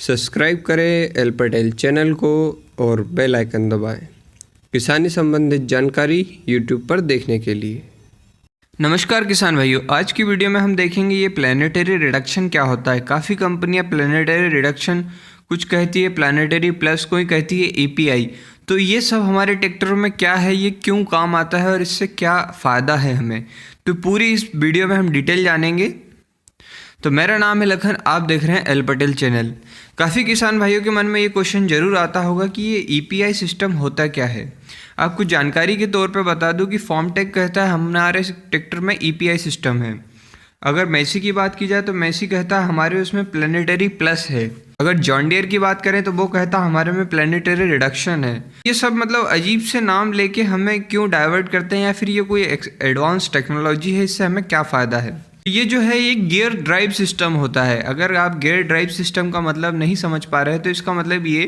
Subscribe करें L Patel channel को और बेल आइकन दबाएं किसानी संबंधित जानकारी यूट्यूब पर देखने के लिए। नमस्कार किसान भाइयों, आज की वीडियो में हम देखेंगे ये प्लानिटरी रिडक्शन क्या होता है। काफ़ी कंपनियां प्लानिटरी रिडक्शन कुछ कहती है प्लानिटरी प्लस, कोई कहती है ईपीआई। तो ये सब हमारे ट्रैक्टरों में क्या है, ये क्यों काम आता है और इससे क्या फ़ायदा है हमें, तो पूरी इस वीडियो में हम डिटेल जानेंगे। तो मेरा नाम है लखन, आप देख रहे हैं एल पटेल चैनल। काफ़ी किसान भाइयों के मन में ये क्वेश्चन ज़रूर आता होगा कि ये ईपीआई सिस्टम होता क्या है। आपको जानकारी के तौर पे बता दूं कि फॉर्मटेक कहता है हमारे ट्रैक्टर में ईपीआई सिस्टम है। अगर मैसी की बात की जाए तो मैसी कहता है हमारे उसमें प्लानिटरी प्लस है। अगर जॉन डियर की बात करें तो वो कहता है हमारे में प्लानिटरी रिडक्शन है। ये सब मतलब अजीब से नाम लेके हमें क्यों डाइवर्ट करते हैं, या फिर ये कोई एडवांस टेक्नोलॉजी है, इससे हमें क्या फ़ायदा है। ये जो है ये गियर ड्राइव सिस्टम होता है। अगर आप गियर ड्राइव सिस्टम का मतलब नहीं समझ पा रहे हैं तो इसका मतलब ये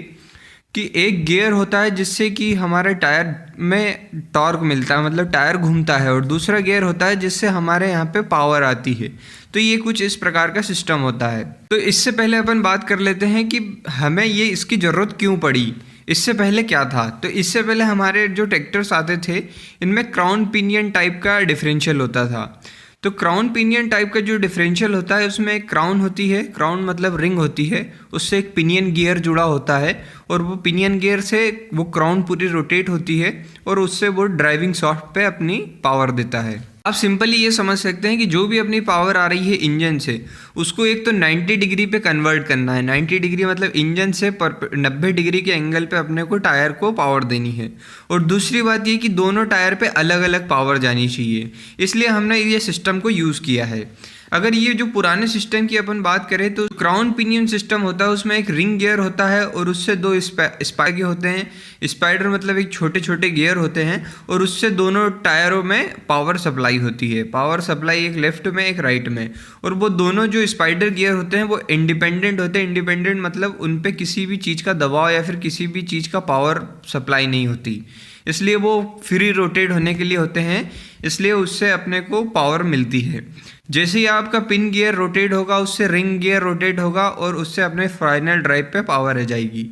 कि एक गियर होता है जिससे कि हमारे टायर में टॉर्क मिलता है, मतलब टायर घूमता है, और दूसरा गियर होता है जिससे हमारे यहाँ पे पावर आती है। तो ये कुछ इस प्रकार का सिस्टम होता है। तो इससे पहले अपन बात कर लेते हैं कि हमें ये इसकी ज़रूरत क्यों पड़ी, इससे पहले क्या था। तो इससे पहले हमारे जो ट्रैक्टर्स आते थे इनमें क्राउन पिनियन टाइप का डिफरेंशियल होता था। तो क्राउन पिनियन टाइप का जो डिफरेंशियल होता है उसमें एक क्राउन होती है, क्राउन मतलब रिंग होती है, उससे एक पिनियन गियर जुड़ा होता है, और वो पिनियन गियर से वो क्राउन पूरी रोटेट होती है और उससे वो ड्राइविंग शाफ्ट पे अपनी पावर देता है। आप सिंपली ये समझ सकते हैं कि जो भी अपनी पावर आ रही है इंजन से उसको एक तो 90 डिग्री पे कन्वर्ट करना है। 90 डिग्री मतलब इंजन से 90 डिग्री के एंगल पे अपने को टायर को पावर देनी है। और दूसरी बात ये कि दोनों टायर पे अलग अलग पावर जानी चाहिए, इसलिए हमने ये सिस्टम को यूज़ किया है। अगर ये जो पुराने सिस्टम की अपन बात करें तो क्राउन पिनियन सिस्टम होता है, उसमें एक रिंग गियर होता है और उससे दो स्पाइडर होते हैं। स्पाइडर मतलब एक छोटे छोटे गियर होते हैं और उससे दोनों टायरों में पावर सप्लाई होती है। पावर सप्लाई एक लेफ्ट में एक राइट में, और वो दोनों जो स्पाइडर गियर होते हैं वो इंडिपेंडेंट होते हैं। इंडिपेंडेंट मतलब उन पर किसी भी चीज़ का दबाव या फिर किसी भी चीज़ का पावर सप्लाई नहीं होती, इसलिए वो फ्री रोटेट होने के लिए होते हैं, इसलिए उससे अपने को पावर मिलती है। जैसे ही आपका पिन गियर रोटेट होगा उससे रिंग गियर रोटेट होगा और उससे अपने फाइनल ड्राइव पे पावर आ जाएगी।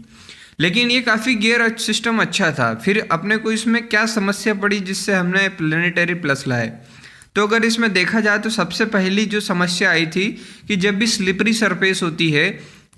लेकिन ये काफ़ी गियर सिस्टम अच्छा था। फिर अपने को इसमें क्या समस्या पड़ी जिससे हमने प्लानिटरी प्लस लाए। तो अगर इसमें देखा जाए तो सबसे पहली जो समस्या आई थी कि जब भी स्लिपरी सरफेस होती है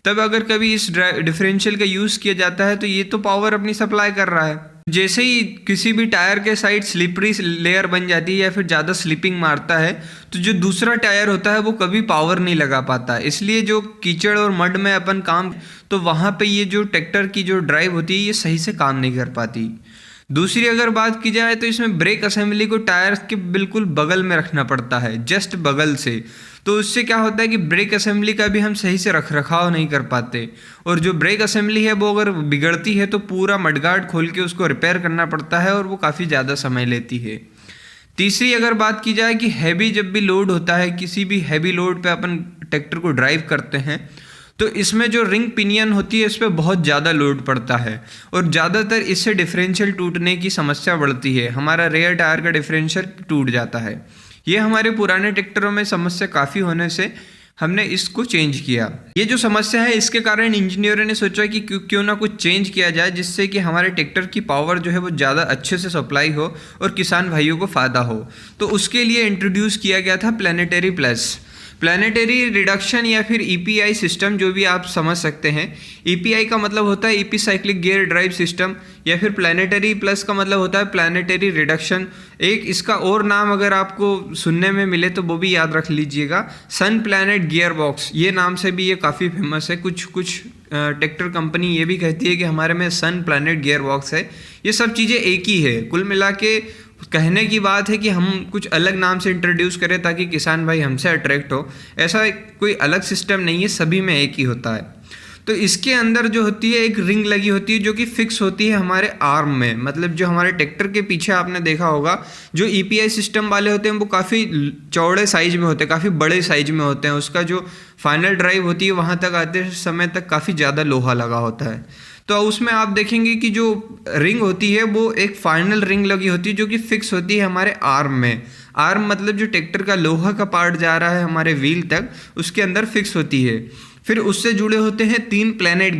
तब अगर कभी इस डिफरेंशियल का यूज़ किया जाता है तो ये तो पावर अपनी सप्लाई कर रहा है। जैसे ही किसी भी टायर के साइड स्लिपरी लेयर बन जाती है या फिर ज़्यादा स्लिपिंग मारता है तो जो दूसरा टायर होता है वो कभी पावर नहीं लगा पाता। इसलिए जो कीचड़ और मड में अपन काम, तो वहाँ पे ये जो ट्रैक्टर की जो ड्राइव होती है ये सही से काम नहीं कर पाती। दूसरी अगर बात की जाए तो इसमें ब्रेक असेंबली को टायर के बिल्कुल बगल में रखना पड़ता है, जस्ट बगल से। तो उससे क्या होता है कि ब्रेक असेंबली का भी हम सही से रख रखाव नहीं कर पाते, और जो ब्रेक असेंबली है वो अगर बिगड़ती है तो पूरा मडगार्ड खोल के उसको रिपेयर करना पड़ता है और वो काफ़ी ज़्यादा समय लेती है। तीसरी अगर बात की जाए कि हैवी जब भी लोड होता है, किसी भी हैवी लोड पे अपन ट्रैक्टर को ड्राइव करते हैं तो इसमें जो रिंग पिनियन होती है इस पर बहुत ज़्यादा लोड पड़ता है और ज़्यादातर इससे डिफरेंशियल टूटने की समस्या बढ़ती है। हमारा रेयर टायर का डिफरेंशियल टूट जाता है। ये हमारे पुराने ट्रैक्टरों में समस्या काफ़ी होने से हमने इसको चेंज किया। ये जो समस्या है इसके कारण इंजीनियरों ने सोचा कि क्यों ना कुछ चेंज किया जाए जिससे कि हमारे ट्रैक्टर की पावर जो है वो ज़्यादा अच्छे से सप्लाई हो और किसान भाइयों को फ़ायदा हो। तो उसके लिए इंट्रोड्यूस किया गया था प्लानिटरी प्लस। प्लानिटरी रिडक्शन या फिर ईपीआई सिस्टम जो भी आप समझ सकते हैं। ईपीआई का मतलब होता है EP cyclic gear drive system, या फिर प्लानिटरी प्लस का मतलब होता है प्लानिटरी रिडक्शन। एक इसका और नाम अगर आपको सुनने में मिले तो वो भी याद रख लीजिएगा, सन प्लैनेट गियर बॉक्स। ये नाम से भी ये काफ़ी फेमस है। कुछ ट्रैक्टर कंपनी ये भी कहती है कि हमारे में सन प्लैनेट गियर बॉक्स है। ये सब चीज़ें एक ही है। कुल मिला के कहने की बात है कि हम कुछ अलग नाम से इंट्रोड्यूस करें ताकि किसान भाई हमसे अट्रैक्ट हो। ऐसा कोई अलग सिस्टम नहीं है, सभी में एक ही होता है। तो इसके अंदर जो होती है एक रिंग लगी होती है जो कि फिक्स होती है हमारे आर्म में, मतलब जो हमारे ट्रैक्टर के पीछे आपने देखा होगा जो ईपीआई सिस्टम वाले होते हैं वो काफ़ी चौड़े साइज में होते हैं, काफ़ी बड़े साइज में होते हैं। उसका जो फाइनल ड्राइव होती है वहाँ तक आते समय तक काफ़ी ज़्यादा लोहा लगा होता है। तो उसमें आप देखेंगे कि जो रिंग होती है वो एक फाइनल रिंग लगी होती है जो कि फिक्स होती है हमारे आर्म में। आर्म मतलब जो ट्रैक्टर का लोहा का पार्ट जा रहा है हमारे व्हील तक, उसके अंदर फिक्स होती है। फिर उससे जुड़े होते हैं 3 प्लैनेट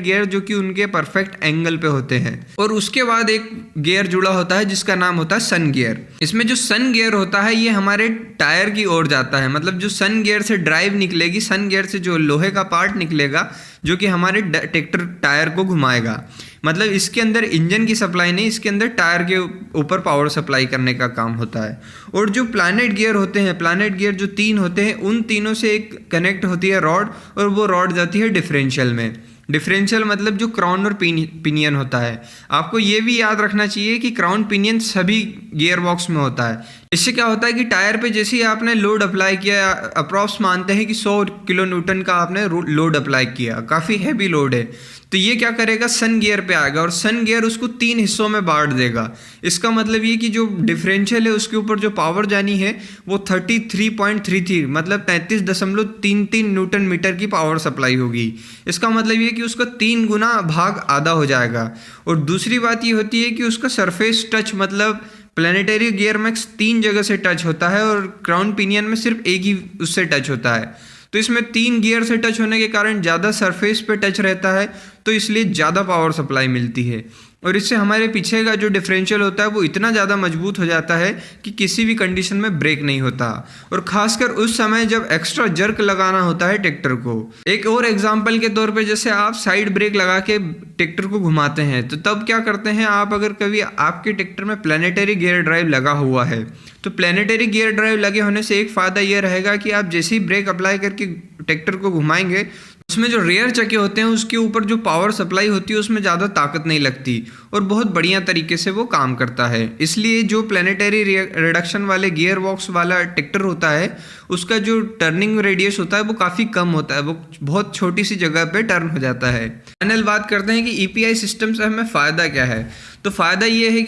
गियर जो कि उनके परफेक्ट एंगल पे होते हैं। और उसके बाद एक गियर जुड़ा होता है जिसका नाम होता है सन गियर। इसमें जो सन गियर होता है ये हमारे टायर की ओर जाता है, मतलब जो सन गियर से ड्राइव निकलेगी, सन गियर से जो लोहे का पार्ट निकलेगा जो कि हमारे ट्रैक्टर टायर को घुमाएगा। मतलब इसके अंदर इंजन की सप्लाई नहीं, इसके अंदर टायर के ऊपर पावर सप्लाई करने का काम होता है। और जो प्लैनेट गियर होते हैं, प्लैनेट गियर जो 3 होते हैं, उन तीनों से एक कनेक्ट होती है रॉड, और वो रॉड जाती है डिफरेंशियल में। डिफरेंशियल मतलब जो क्राउन और पिनियन होता है। आपको ये भी याद रखना चाहिए कि क्राउन पिनियन सभी गियर बॉक्स में होता है। इससे क्या होता है कि टायर पे जैसे ही आपने लोड अप्लाई किया, अप्रॉक्स मानते हैं कि 100 किलो न्यूटन का आपने लोड अप्लाई किया, काफ़ी हैवी लोड है, तो ये क्या करेगा, सन गियर पे आएगा और सन गियर उसको 3 हिस्सों में बांट देगा। इसका मतलब ये कि जो डिफरेंशियल है उसके ऊपर जो पावर जानी है वो 33.33 मतलब 33.33 न्यूटन मीटर की पावर सप्लाई होगी। इसका मतलब ये कि उसका 3 गुना भाग आधा हो जाएगा। और दूसरी बात ये होती है कि उसका सरफेस टच, मतलब प्लैनेटरी गियर में 3 जगह से टच होता है और क्राउन पिनियन में सिर्फ एक ही उससे टच होता है। तो इसमें 3 गियर से टच होने के कारण ज़्यादा सरफेस पे टच रहता है, तो इसलिए ज़्यादा पावर सप्लाई मिलती है। और इससे हमारे पीछे का जो डिफरेंशियल होता है वो इतना ज़्यादा मजबूत हो जाता है कि किसी भी कंडीशन में ब्रेक नहीं होता। और खासकर उस समय जब एक्स्ट्रा जर्क लगाना होता है ट्रैक्टर को। एक और एग्जांपल के तौर पे, जैसे आप साइड ब्रेक लगा के ट्रैक्टर को घुमाते हैं, तो तब क्या करते हैं आप, अगर कभी आपके ट्रैक्टर में प्लैनेटरी गियर ड्राइव लगा हुआ है, तो प्लैनेटरी गियर ड्राइव लगे होने से एक फ़ायदा ये रहेगा कि आप जैसे ही ब्रेक अप्लाई करके ट्रैक्टर को घुमाएंगे, उसमें जो रेयर चक्के होते हैं उसके ऊपर जो पावर सप्लाई होती है उसमें ज़्यादा ताकत नहीं लगती और बहुत बढ़िया तरीके से वो काम करता है। इसलिए जो प्लैनेटरी रिडक्शन वाले गियर बॉक्स वाला ट्रैक्टर होता है उसका जो टर्निंग रेडियस होता है वो काफ़ी कम होता है, वो बहुत छोटी सी जगह पे टर्न हो जाता है। फाइनल बात करते हैं कि ईपीआई सिस्टम से हमें फ़ायदा क्या है। तो फ़ायदा ये है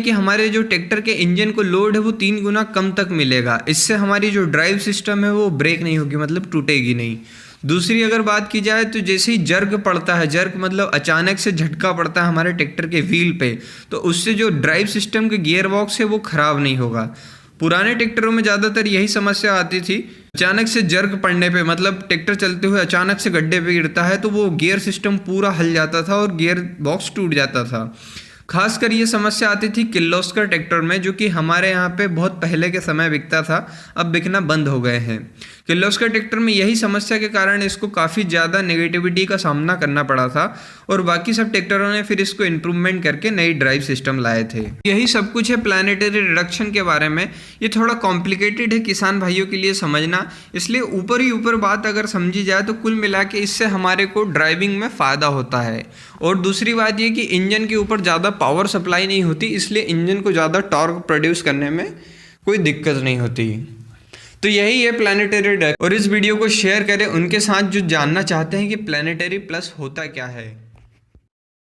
कि हमारे जो ट्रैक्टर के इंजन को लोड है वो 3 गुना कम तक मिलेगा। इससे हमारी जो ड्राइव सिस्टम है वो ब्रेक नहीं होगी, मतलब टूटेगी नहीं। दूसरी अगर बात की जाए तो जैसे ही जर्क पड़ता है, जर्क मतलब अचानक से झटका पड़ता है हमारे ट्रैक्टर के व्हील पे, तो उससे जो ड्राइव सिस्टम के गियर बॉक्स है वो ख़राब नहीं होगा। पुराने ट्रैक्टरों में ज़्यादातर यही समस्या आती थी, अचानक से जर्क पड़ने पे, मतलब ट्रैक्टर चलते हुए अचानक से गड्ढे पे गिरता है तो वो गियर सिस्टम पूरा हिल जाता था और गियर बॉक्स टूट जाता था। खासकर ये समस्या आती थी किर्लोस्कर ट्रैक्टर में, जो कि हमारे यहाँ पे बहुत पहले के समय बिकता था, अब बिकना बंद हो गए हैं। किर्लोस्कर ट्रैक्टर में यही समस्या के कारण इसको काफ़ी ज़्यादा नेगेटिविटी का सामना करना पड़ा था और बाकी सब ट्रैक्टरों ने फिर इसको इम्प्रूवमेंट करके नई ड्राइव सिस्टम लाए थे। यही सब कुछ है प्लैनेटरी रिडक्शन के बारे में। ये थोड़ा कॉम्प्लिकेटेड है किसान भाइयों के लिए समझना, इसलिए ऊपर ही ऊपर बात अगर समझी जाए तो कुल मिला के इससे हमारे को ड्राइविंग में फ़ायदा होता है। और दूसरी बात ये कि इंजन के ऊपर ज़्यादा पावर सप्लाई नहीं होती, इसलिए इंजन को ज़्यादा टॉर्क प्रोड्यूस करने में कोई दिक्कत नहीं होती। तो यही है प्लैनेटरी रिडक्शन। और इस वीडियो को शेयर करें उनके साथ जो जानना चाहते हैं कि प्लैनेटरी प्लस होता क्या है।